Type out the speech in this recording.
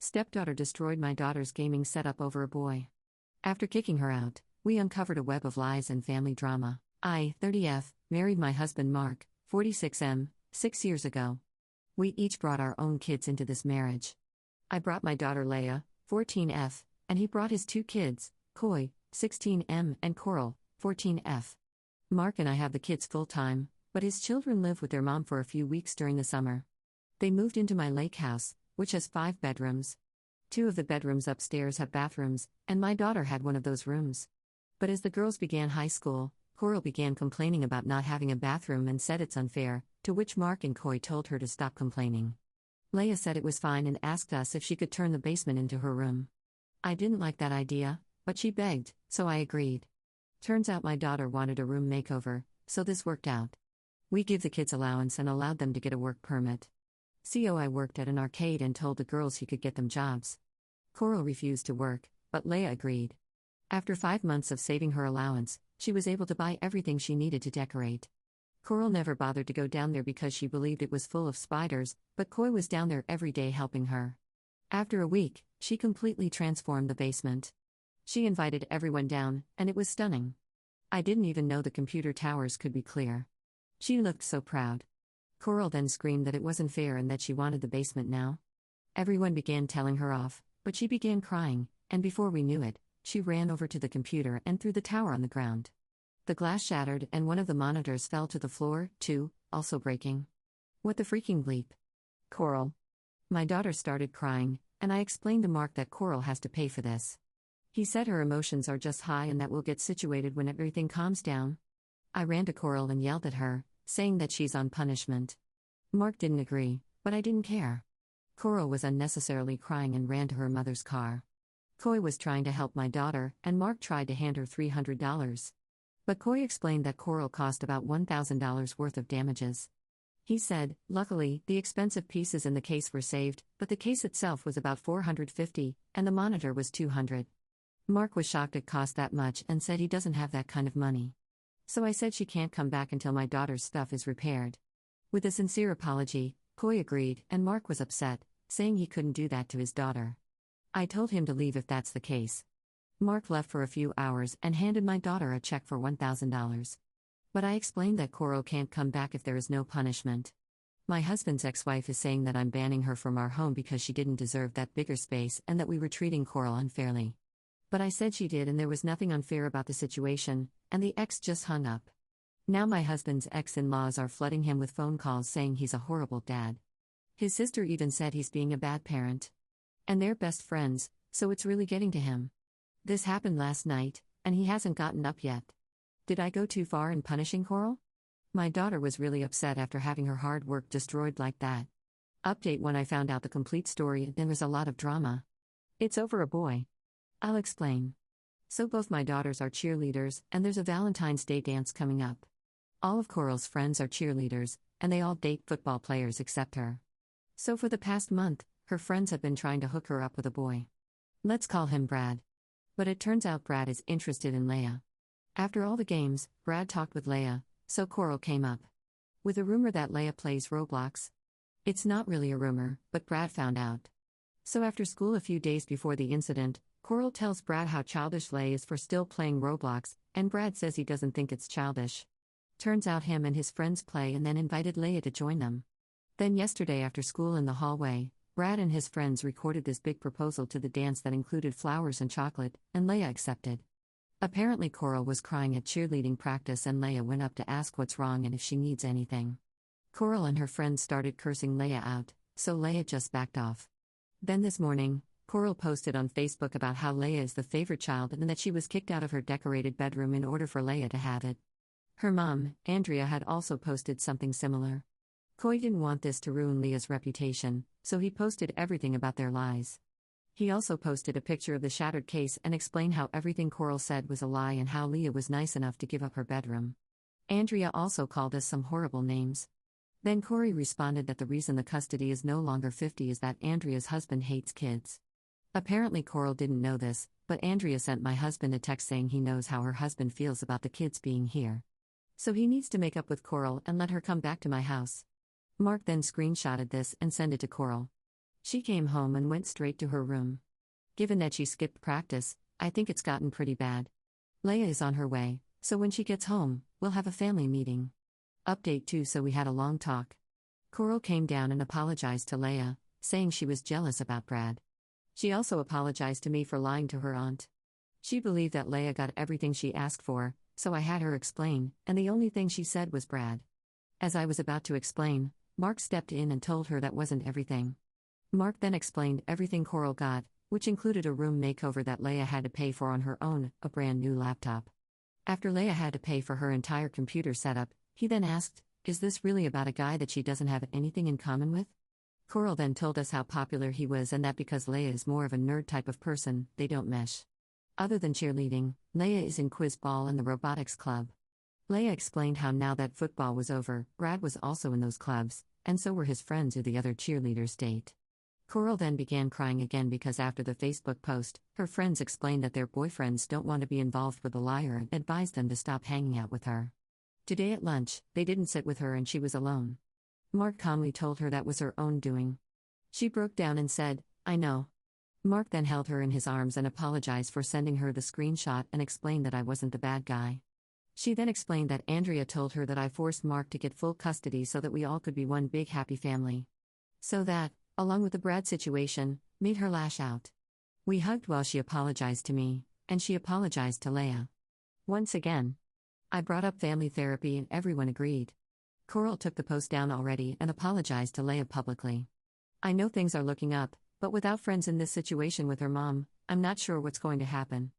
Stepdaughter destroyed my daughter's gaming setup over a boy. After kicking her out, we uncovered a web of lies and family drama. I, 30F, married my husband Mark, 46M, 6 years ago. We each brought our own kids into this marriage. I brought my daughter Leia, 14F, and he brought his 2 kids, Koi, 16M, and Coral, 14F. Mark and I have the kids full-time, but his children live with their mom for a few weeks during the summer. They moved into my lake house, which has 5 bedrooms. 2 of the bedrooms upstairs have bathrooms, and my daughter had one of those rooms. But as the girls began high school, Coral began complaining about not having a bathroom and said it's unfair, to which Mark and Koi told her to stop complaining. Leia said it was fine and asked us if she could turn the basement into her room. I didn't like that idea, but she begged, so I agreed. Turns out my daughter wanted a room makeover, so this worked out. We give the kids allowance and allowed them to get a work permit. I worked at an arcade and told the girls he could get them jobs. Coral refused to work, but Leia agreed. After 5 months of saving her allowance, she was able to buy everything she needed to decorate. Coral never bothered to go down there because she believed it was full of spiders, but Koi was down there every day helping her. After a week, she completely transformed the basement. She invited everyone down, and it was stunning. I didn't even know the computer towers could be clear. She looked so proud. Coral then screamed that it wasn't fair and that she wanted the basement now. Everyone began telling her off, but she began crying, and before we knew it, she ran over to the computer and threw the tower on the ground. The glass shattered and one of the monitors fell to the floor, too, also breaking. What the freaking bleep? Coral. My daughter started crying, and I explained to Mark that Coral has to pay for this. He said her emotions are just high and that we'll get situated when everything calms down. I ran to Coral and yelled at her, saying that she's on punishment. Mark didn't agree, but I didn't care. Coral was unnecessarily crying and ran to her mother's car. Koi was trying to help my daughter, and Mark tried to hand her $300. But Koi explained that Coral cost about $1,000 worth of damages. He said, luckily, the expensive pieces in the case were saved, but the case itself was about $450, and the monitor was $200. Mark was shocked it cost that much and said he doesn't have that kind of money. So I said she can't come back until my daughter's stuff is repaired. With a sincere apology, Koi agreed, and Mark was upset, saying he couldn't do that to his daughter. I told him to leave if that's the case. Mark left for a few hours and handed my daughter a check for $1,000. But I explained that Coral can't come back if there is no punishment. My husband's ex-wife is saying that I'm banning her from our home because she didn't deserve that bigger space and that we were treating Coral unfairly. But I said she did and there was nothing unfair about the situation, and the ex just hung up. Now my husband's ex-in-laws are flooding him with phone calls saying he's a horrible dad. His sister even said he's being a bad parent. And they're best friends, so it's really getting to him. This happened last night, and he hasn't gotten up yet. Did I go too far in punishing Coral? My daughter was really upset after having her hard work destroyed like that. Update when I found out the complete story, there was a lot of drama. It's over a boy. I'll explain. So both my daughters are cheerleaders, and there's a Valentine's Day dance coming up. All of Coral's friends are cheerleaders, and they all date football players except her. So for the past month, her friends have been trying to hook her up with a boy. Let's call him Brad. But it turns out Brad is interested in Leia. After all the games, Brad talked with Leia, so Coral came up. With a rumor that Leia plays Roblox. It's not really a rumor, but Brad found out. So after school a few days before the incident, Coral tells Brad how childish Leia is for still playing Roblox, and Brad says he doesn't think it's childish. Turns out him and his friends play and then invited Leia to join them. Then yesterday after school in the hallway, Brad and his friends recorded this big proposal to the dance that included flowers and chocolate, and Leia accepted. Apparently Coral was crying at cheerleading practice and Leia went up to ask what's wrong and if she needs anything. Coral and her friends started cursing Leia out, so Leia just backed off. Then this morning, Coral posted on Facebook about how Leia is the favorite child and that she was kicked out of her decorated bedroom in order for Leia to have it. Her mom, Andrea, had also posted something similar. Koi didn't want this to ruin Leia's reputation, so he posted everything about their lies. He also posted a picture of the shattered case and explained how everything Coral said was a lie and how Leia was nice enough to give up her bedroom. Andrea also called us some horrible names. Then Corey responded that the reason the custody is no longer 50 is that Andrea's husband hates kids. Apparently Coral didn't know this, but Andrea sent my husband a text saying he knows how her husband feels about the kids being here. So he needs to make up with Coral and let her come back to my house. Mark then screenshotted this and sent it to Coral. She came home and went straight to her room. Given that she skipped practice, I think it's gotten pretty bad. Leia is on her way, so when she gets home, we'll have a family meeting. Update 2. So we had a long talk. Coral came down and apologized to Leia, saying she was jealous about Brad. She also apologized to me for lying to her aunt. She believed that Leia got everything she asked for, so I had her explain, and the only thing she said was Brad. As I was about to explain, Mark stepped in and told her that wasn't everything. Mark then explained everything Coral got, which included a room makeover that Leia had to pay for on her own, a brand new laptop. After Leia had to pay for her entire computer setup, he then asked, "Is this really about a guy that she doesn't have anything in common with?" Coral then told us how popular he was and that because Leia is more of a nerd type of person, they don't mesh. Other than cheerleading, Leia is in quiz ball and the robotics club. Leia explained how now that football was over, Brad was also in those clubs, and so were his friends who the other cheerleaders date. Coral then began crying again because after the Facebook post, her friends explained that their boyfriends don't want to be involved with a liar and advised them to stop hanging out with her. Today at lunch, they didn't sit with her and she was alone. Mark calmly told her that was her own doing. She broke down and said, "I know." Mark then held her in his arms and apologized for sending her the screenshot and explained that I wasn't the bad guy. She then explained that Andrea told her that I forced Mark to get full custody so that we all could be one big happy family. So that, along with the Brad situation, made her lash out. We hugged while she apologized to me, and she apologized to Leia. Once again, I brought up family therapy and everyone agreed. Coral took the post down already and apologized to Leia publicly. I know things are looking up, but without friends in this situation with her mom, I'm not sure what's going to happen.